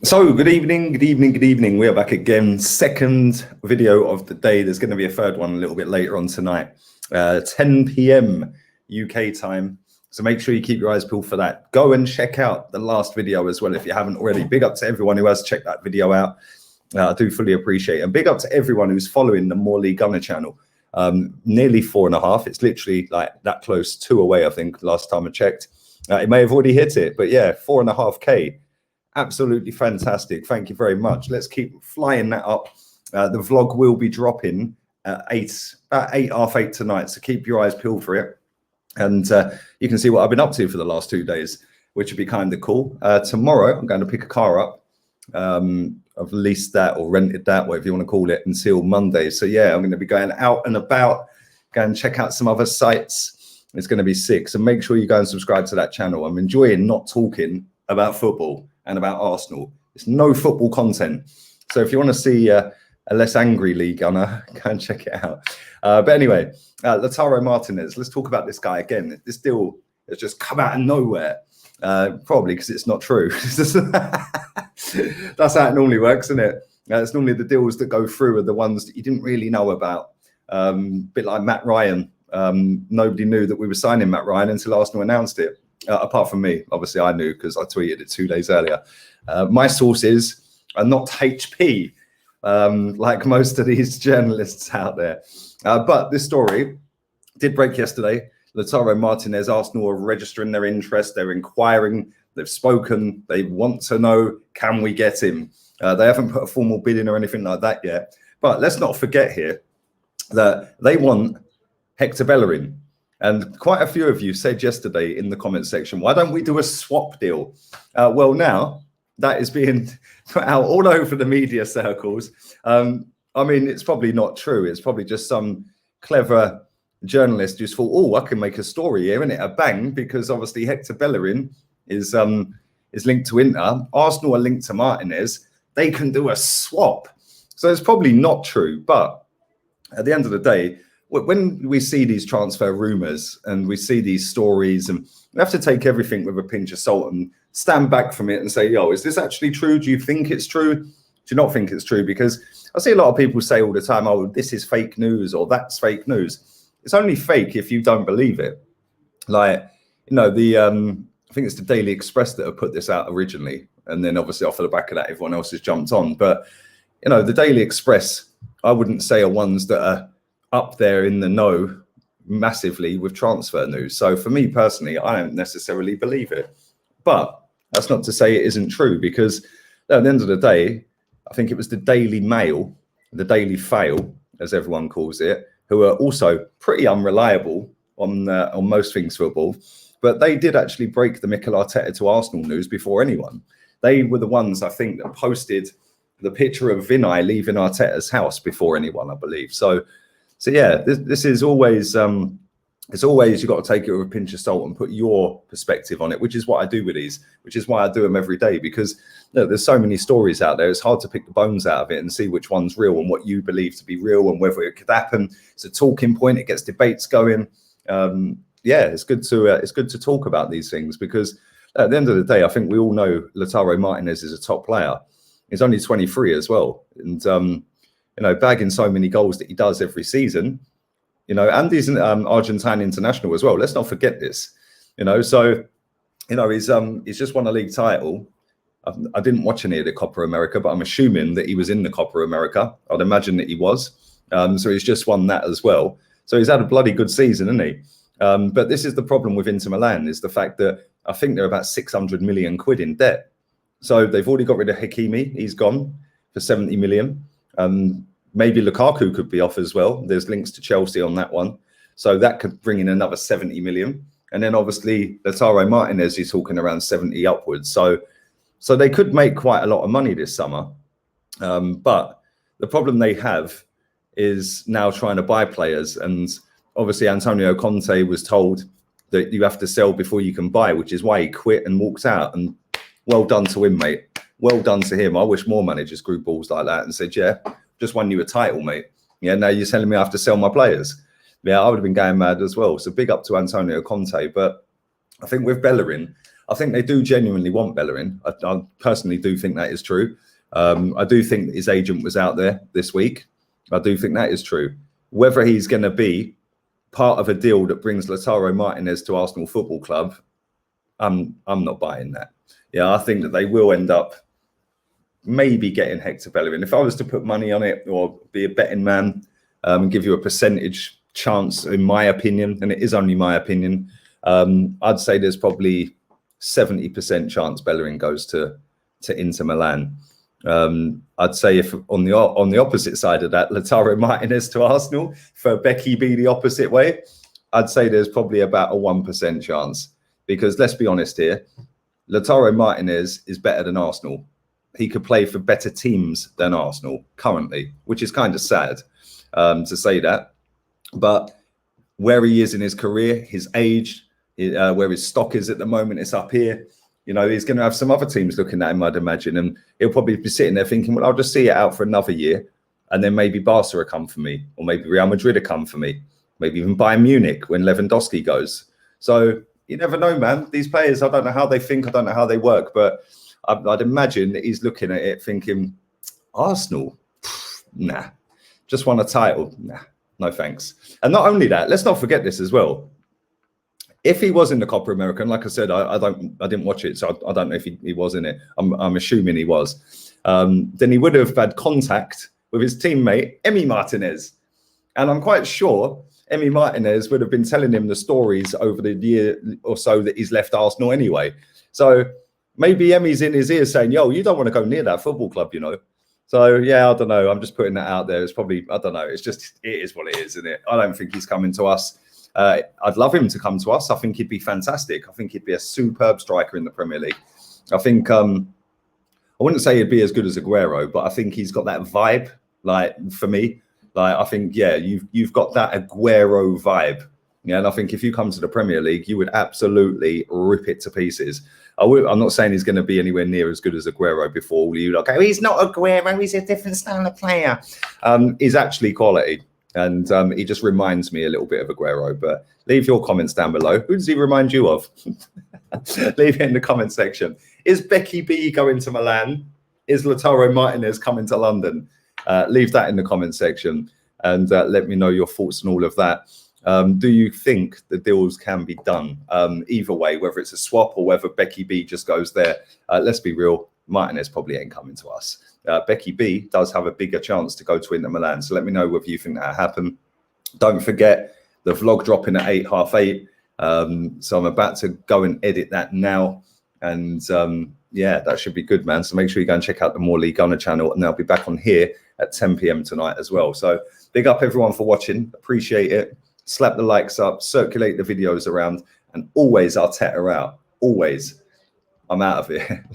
So, good evening, good evening, good evening. We are back again. Second video of the day. There's going to be a third one a little bit later on tonight, 10 p.m. UK time. So make sure you keep your eyes peeled for that. Go and check out the last video as well if you haven't already. Big up to everyone who has checked that video out. I do fully appreciate it. And big up to everyone who's following the Morley Gunner channel. Nearly 4.5. It's literally like that close, 2 away, I think, last time I checked. It may have already hit it, but yeah, 4.5K. Absolutely fantastic. Thank you very much. Let's keep flying that up. The vlog will be dropping at 8:30 tonight, so keep your eyes peeled for it. And you can see what I've been up to for the last 2 days, which would be kind of cool. Tomorrow, I'm going to pick a car up. I've leased that or rented that, whatever you want to call it, until Monday. So yeah, I'm going to be going out and about, go and check out some other sites. It's going to be sick. So make sure you go and subscribe to that channel. I'm enjoying not talking about football and about Arsenal. It's no football content. So if you want to see a less angry league gunner, go and check it out. But anyway, Lautaro Martinez, let's talk about this guy again. This deal has just come out of nowhere, probably because it's not true. That's how it normally works, isn't it? It's normally the deals that go through are the ones that you didn't really know about. Bit like Matt Ryan. Nobody knew that we were signing Matt Ryan until Arsenal announced it. Apart from me, obviously I knew because I tweeted it 2 days earlier. My sources are not HP, like most of these journalists out there. But this story did break yesterday. Lautaro Martinez, Arsenal are registering their interest. They're inquiring. They've spoken. They want to know, can we get him? They haven't put a formal bid in or anything like that yet. But let's not forget here that they want Hector Bellerin. And quite a few of you said yesterday in the comment section, why don't we do a swap deal? Well, now that is being put out all over the media circles. I mean, it's probably not true. It's probably just some clever journalist who's thought, oh, I can make a story here, innit? A bang, because obviously Hector Bellerin is linked to Inter. Arsenal are linked to Martinez. They can do a swap. So it's probably not true. But at the end of the day, when we see these transfer rumors and we see these stories, and we have to take everything with a pinch of salt and stand back from it and say, yo, is this actually true? Do you think it's true? Do you not think it's true? Because I see a lot of people say all the time, oh, this is fake news or that's fake news. It's only fake if you don't believe it. Like, you know, I think it's the Daily Express that have put this out originally. And then obviously off of the back of that, everyone else has jumped on. But, you know, the Daily Express, I wouldn't say are ones that are up there in the know massively with transfer news. So for me personally, I don't necessarily believe it. But that's not to say it isn't true, because at the end of the day, I think it was the Daily Mail, the Daily Fail, as everyone calls it, who are also pretty unreliable on most things football. But they did actually break the Mikel Arteta to Arsenal news before anyone. They were the ones, I think, that posted the picture of Vinay leaving Arteta's house before anyone, I believe. So yeah, this is always, it's always, you've got to take it with a pinch of salt and put your perspective on it, which is what I do with these, which is why I do them every day, because look, there's so many stories out there. It's hard to pick the bones out of it and see which one's real and what you believe to be real and whether it could happen. It's a talking point. It gets debates going. Yeah, it's good to talk about these things, because at the end of the day, I think we all know Lautaro Martinez is a top player. He's only 23 as well. And, you know, bagging so many goals that he does every season, you know, and he's an Argentine international as well. Let's not forget this, you know. So, you know, he's just won a league title. I didn't watch any of the Copa America, but I'm assuming that he was in the Copa America. I'd imagine that he was. So he's just won that as well. So he's had a bloody good season, isn't he? But this is the problem with Inter Milan, is the fact that I think they're about 600 million quid in debt. So they've already got rid of Hakimi. He's gone for 70 million. Maybe Lukaku could be off as well. There's links to Chelsea on that one. So that could bring in another 70 million. And then obviously Lautaro Martinez is talking around 70 upwards. So they could make quite a lot of money this summer. But the problem they have is now trying to buy players. And obviously Antonio Conte was told that you have to sell before you can buy, which is why he quit and walked out. And well done to him, mate. Well done to him. I wish more managers grew balls like that and said, yeah, just won you a title, mate. Yeah, now you're telling me I have to sell my players. Yeah, I would have been going mad as well. So big up to Antonio Conte. But I think with Bellerin, I think they do genuinely want Bellerin. I personally do think that is true. I do think that his agent was out there this week. I do think that is true. Whether he's going to be part of a deal that brings Lautaro Martinez to Arsenal Football Club, I'm not buying that. Yeah, I think that they will end up maybe getting Hector Bellerin. If I was to put money on it or be a betting man and give you a percentage chance, in my opinion, and it is only my opinion, I'd say there's probably 70% chance Bellerin goes to Inter Milan. I'd say if on the opposite side of that, Lautaro Martinez to Arsenal, for Becky B the opposite way, I'd say there's probably about a 1% chance. Because let's be honest here, Lautaro Martinez is better than Arsenal. He could play for better teams than Arsenal currently, which is kind of sad to say that. But where he is in his career, his age, where his stock is at the moment, it's up here. You know, he's going to have some other teams looking at him, I'd imagine. And he'll probably be sitting there thinking, well, I'll just see it out for another year. And then maybe Barca will come for me. Or maybe Real Madrid will come for me. Maybe even Bayern Munich when Lewandowski goes. So you never know, man. These players, I don't know how they think. I don't know how they work. But I'd imagine that he's looking at it thinking, Arsenal? Nah. Just won a title? Nah. No thanks. And not only that, let's not forget this as well. If he was in the Copa America, and like I said, I didn't watch it, so I don't know if he was in it. I'm assuming he was. Then he would have had contact with his teammate Emi Martinez, and I'm quite sure Emi Martinez would have been telling him the stories over the year or so that he's left Arsenal anyway. So maybe Emi's in his ear saying, "Yo, you don't want to go near that football club, you know." So yeah, I don't know. I'm just putting that out there. It's probably, I don't know. It's just, it is what it is, isn't it? I don't think he's coming to us. I'd love him to come to us. I think he'd be fantastic. I think he'd be a superb striker in the Premier League. I think, I wouldn't say he'd be as good as Aguero, but I think he's got that vibe. Like, for me, like, I think, yeah, you've got that Aguero vibe. Yeah, and I think if you come to the Premier League, you would absolutely rip it to pieces. I'm not saying he's going to be anywhere near as good as Aguero before all you like, oh, he's not Aguero, he's a different style of player. He's actually quality. And he just reminds me a little bit of Aguero. But leave your comments down below. Who does he remind you of? Leave it in the comment section. Is Becky B going to Milan? Is Lautaro Martinez coming to London? Leave that in the comment section and let me know your thoughts on all of that. Do you think the deals can be done? Either way, whether it's a swap or whether Becky B just goes there. Let's be real, Martinez probably ain't coming to us. Becky B does have a bigger chance to go to Inter Milan. So let me know whether you think that'll happen. Don't forget the vlog dropping at 8, half 8. So I'm about to go and edit that now. And yeah, that should be good, man. So make sure you go and check out the More League Gunner channel. And I'll be back on here at 10 p.m. tonight as well. So big up everyone for watching. Appreciate it. Slap the likes up, circulate the videos around, and always Arteta out. Always. I'm out of here.